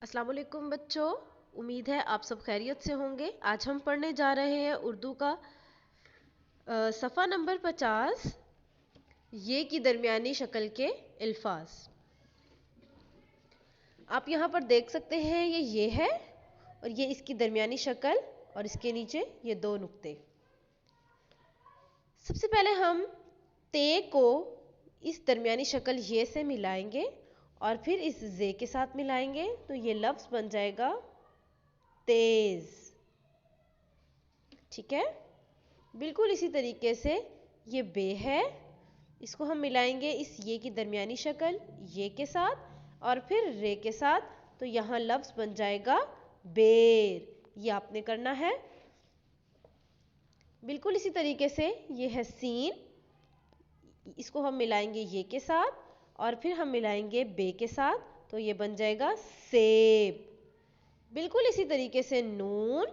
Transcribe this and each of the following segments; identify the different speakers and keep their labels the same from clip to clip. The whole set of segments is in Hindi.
Speaker 1: अस्सलाम वालेकुम बच्चों, उम्मीद है आप सब खैरियत से होंगे। आज हम पढ़ने जा रहे हैं उर्दू का सफ़ा नंबर 50, ये की दरमियानी शक्ल के अल्फाज। आप यहाँ पर देख सकते हैं ये है और ये इसकी दरमियानी शक्ल और इसके नीचे ये दो नुक्ते। सबसे पहले हम ते को इस दरमियानी शक्ल ये से मिलाएंगे और फिर इस जे के साथ मिलाएंगे तो ये लफ्ज़ बन जाएगा तेज। ठीक है, बिल्कुल इसी तरीके से ये बे है, इसको हम मिलाएंगे इस ये की दरमियानी शक्ल ये के साथ और फिर रे के साथ तो यहाँ लफ्ज़ बन जाएगा बेर। ये आपने करना है। बिल्कुल इसी तरीके से ये है सीन, इसको हम मिलाएंगे ये के साथ और फिर हम मिलाएंगे बे के साथ तो ये बन जाएगा सेब। बिल्कुल इसी तरीके से नून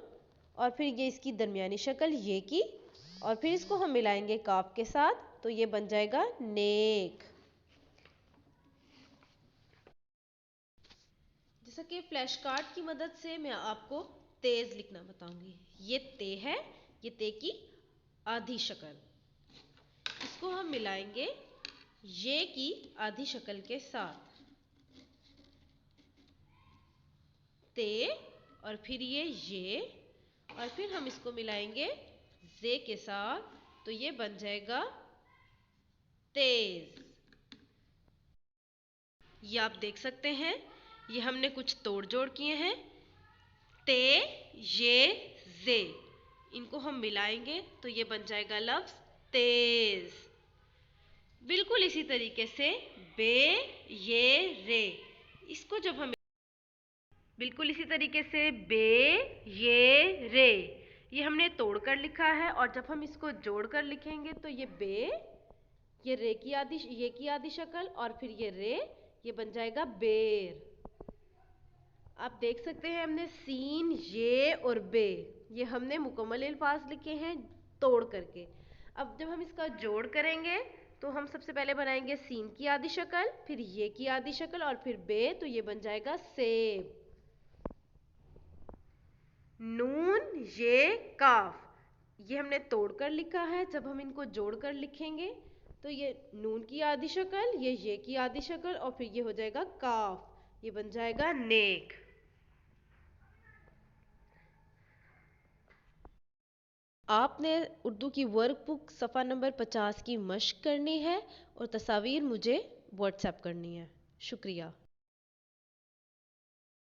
Speaker 1: और फिर ये इसकी दरमियानी शक्ल ये की और फिर इसको हम मिलाएंगे काफ के साथ तो ये बन जाएगा नेक। जैसा कि फ्लैश कार्ड की मदद से मैं आपको तेज लिखना बताऊंगी। ये ते है, ये ते की आधी शक्ल, इसको हम मिलाएंगे ये की आधी शक्ल के साथ ते और फिर ये और फिर हम इसको मिलाएंगे जे के साथ तो ये बन जाएगा तेज। ये आप देख सकते हैं, ये हमने कुछ तोड़ जोड़ किए हैं। ते ये जे, इनको हम मिलाएंगे तो ये बन जाएगा लफ्ज़ तेज। बिल्कुल इसी तरीके से बे ये रे, इसको जब हम बिल्कुल इसी तरीके से बे ये रे, ये हमने तोड़कर लिखा है और जब हम इसको जोड़कर लिखेंगे तो ये बे, ये रे की आधी, ये की आधी शक्ल और फिर ये रे, ये बन जाएगा बेर। आप देख सकते हैं हमने सीन ये और बे, ये हमने मुकम्मल अल्फाज लिखे हैं तोड़ करके। अब जब हम इसका जोड़ करेंगे तो हम सबसे पहले बनाएंगे सीन की आधी शक्ल, फिर ये की आधी शक्ल और फिर बे तो ये बन जाएगा सेब। नून ये काफ, ये हमने तोड़कर लिखा है, जब हम इनको जोड़कर लिखेंगे तो ये नून की आधी शक्ल, ये की आधी शक्ल और फिर ये हो जाएगा काफ, ये बन जाएगा नेक। आपने उर्दू की वर्कबुक सफ़ा नंबर 50 की मश्क करनी है और तस्वीर मुझे व्हाट्सएप करनी है। शुक्रिया।